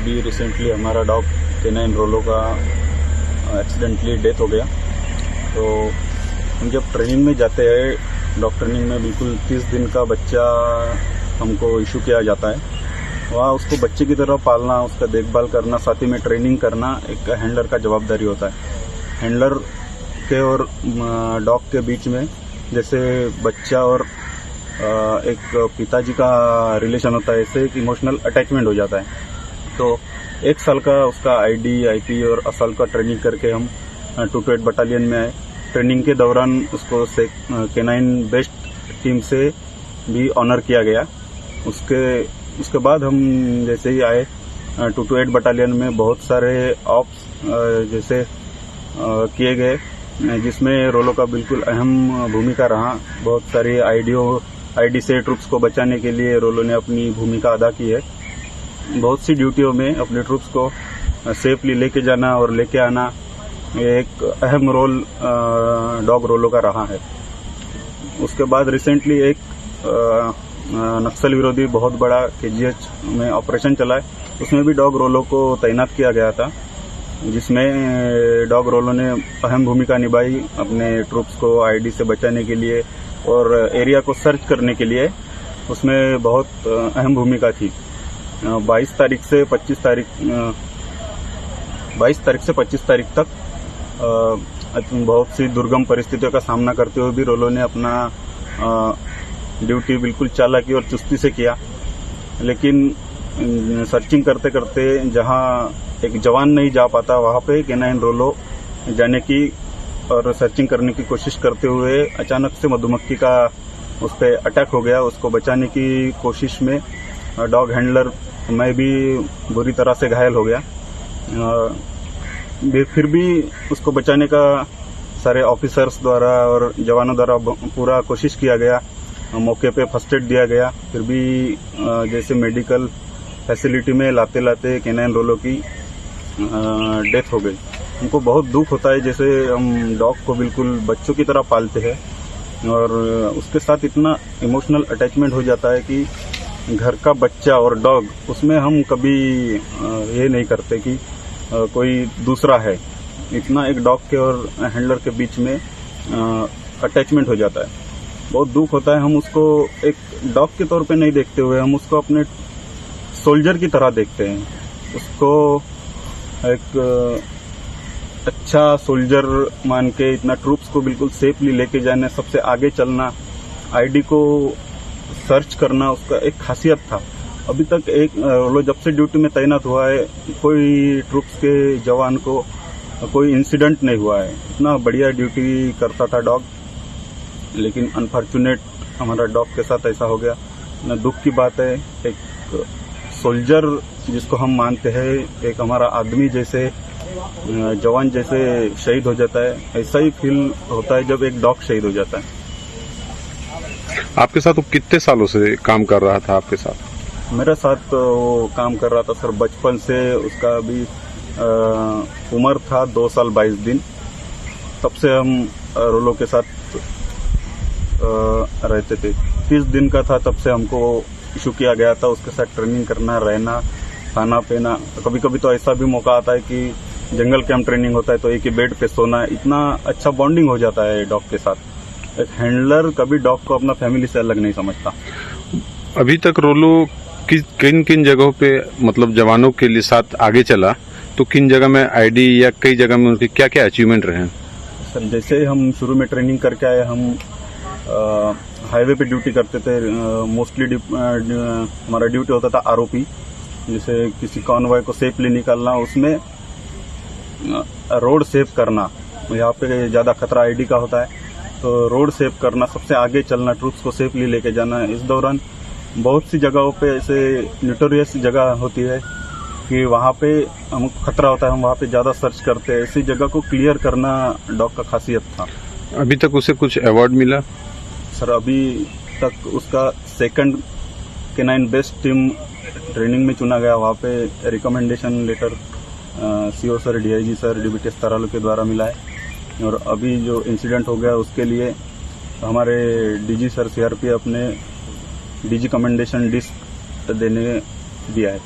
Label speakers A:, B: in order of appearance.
A: अभी रिसेंटली हमारा dog canine रोलो का एक्सीडेंटली डेथ हो गया। तो हम जब ट्रेनिंग में जाते हैं, डॉग ट्रेनिंग में बिल्कुल 30 दिन का बच्चा हमको इशू किया जाता है। वहाँ उसको बच्चे की तरह पालना, उसका देखभाल करना, साथ ही में ट्रेनिंग करना एक हैंडलर का जवाबदारी होता है। हैंडलर के और डॉग के बीच में जैसे बच्चा और एक पिताजी का रिलेशन होता है, ऐसे एक इमोशनल अटैचमेंट हो जाता है। तो 1 साल का उसका आईडी, आईपी और असल का ट्रेनिंग करके हम 228 बटालियन में आए। ट्रेनिंग के दौरान उसको कैनाइन बेस्ट टीम से भी ऑनर किया गया। उसके बाद हम जैसे ही आए 228 बटालियन में बहुत सारे ऑप्स जैसे किए गए, जिसमें रोलो का बिल्कुल अहम भूमिका रहा। बहुत सारी आईडी से ट्रूप्स को बचाने के लिए रोलो ने अपनी भूमिका अदा की है। बहुत सी ड्यूटियों में अपने ट्रूप्स को सेफली लेके जाना और लेके आना एक अहम रोल डॉग रोलो का रहा है। उसके बाद रिसेंटली एक नक्सल विरोधी बहुत बड़ा केजीएच में ऑपरेशन चला है, उसमें भी डॉग रोलो को तैनात किया गया था, जिसमें डॉग रोलो ने अहम भूमिका निभाई अपने ट्रूप्स को आईडी से बचाने के लिए और एरिया को सर्च करने के लिए। उसमें बहुत अहम भूमिका थी। 22 तारीख से 25 तारीख तक बहुत सी दुर्गम परिस्थितियों का सामना करते हुए भी रोलो ने अपना ड्यूटी बिल्कुल चालाकी और चुस्ती से किया। लेकिन सर्चिंग करते करते जहां एक जवान नहीं जा पाता, वहां पे कैनाइन रोलो जाने की और सर्चिंग करने की कोशिश करते हुए अचानक से मधुमक्खी का उस पर अटैक हो गया। उसको बचाने की कोशिश में डॉग हैंडलर मैं भी बुरी तरह से घायल हो गया। फिर भी उसको बचाने का सारे ऑफिसर्स द्वारा और जवानों द्वारा पूरा कोशिश किया गया। मौके पे फर्स्ट एड दिया गया। फिर भी जैसे मेडिकल फैसिलिटी में लाते लाते कैनाइन रोलो की डेथ हो गई। हमको बहुत दुख होता है, जैसे हम डॉग को बिल्कुल बच्चों की तरह पालते हैं और उसके साथ इतना इमोशनल अटैचमेंट हो जाता है कि घर का बच्चा और डॉग, उसमें हम कभी ये नहीं करते कि कोई दूसरा है। इतना एक डॉग के और हैंडलर के बीच में अटैचमेंट हो जाता है। बहुत दुख होता है। हम उसको एक डॉग के तौर पे नहीं देखते हुए हम उसको अपने सोल्जर की तरह देखते हैं। उसको एक अच्छा सोल्जर मान के इतना ट्रूप्स को बिल्कुल सेफली लेके जाना, सबसे आगे चलना, आईडी को सर्च करना उसका एक खासियत था। अभी तक एक रोलो जब से ड्यूटी में तैनात हुआ है, कोई ट्रूप्स के जवान को कोई इंसिडेंट नहीं हुआ है। इतना बढ़िया ड्यूटी करता था डॉग, लेकिन अनफॉर्चुनेट हमारा डॉग के साथ ऐसा हो गया। न दुख की बात है। एक सोल्जर जिसको हम मानते हैं, एक हमारा आदमी जैसे जवान जैसे शहीद हो जाता है, ऐसा ही फील होता है जब एक डॉग शहीद हो जाता है।
B: आपके साथ वो कितने सालों से काम कर रहा था आपके साथ?
A: मेरे साथ वो काम कर रहा था सर बचपन से। उसका अभी उम्र था 2 साल 22 दिन। तब से हम रोलो के साथ रहते थे। 30 दिन का था तब से हमको इशू किया गया था उसके साथ ट्रेनिंग करना, रहना, खाना पीना। कभी कभी तो ऐसा भी मौका आता है कि जंगल कैंप ट्रेनिंग होता है तो एक ही बेड पे सोना। इतना अच्छा बॉन्डिंग हो जाता है डॉग के साथ। एक हैंडलर कभी डॉग को अपना फैमिली से अलग नहीं समझता।
B: अभी तक रोलो किन किन जगहों पे मतलब जवानों के लिए साथ आगे चला, तो किन जगह में आईडी या कई जगह में उनके क्या क्या अचीवमेंट रहे?
A: सर जैसे हम शुरू में ट्रेनिंग करके आए, हम हाईवे पे ड्यूटी करते थे। मोस्टली हमारा ड्यूटी होता था आरओपी, जैसे किसी कॉन्वॉय को सेफली निकालना, उसमें रोड सेफ करना। यहाँ पे ज्यादा खतरा आईडी का होता है, तो रोड सेफ करना, सबसे आगे चलना, ट्रूप्स को सेफली लेके जाना। इस दौरान बहुत सी जगहों पे ऐसे नोटोरियस जगह होती है कि वहाँ पे हमको खतरा होता है, हम वहाँ पे ज्यादा सर्च करते हैं। ऐसी जगह को क्लियर करना डॉग का खासियत था।
B: अभी तक उसे कुछ अवार्ड मिला?
A: सर अभी तक उसका 2nd canine best team training में चुना गया। वहाँ पे recommendation letter CO sir, DIG sir, DBTS तरालू के द्वारा मिला है। और अभी जो इंसिडेंट हो गया उसके लिए हमारे डीजी सर सीआरपीएफ ने डीजी कमेंडेशन डिस्क देने दिया है।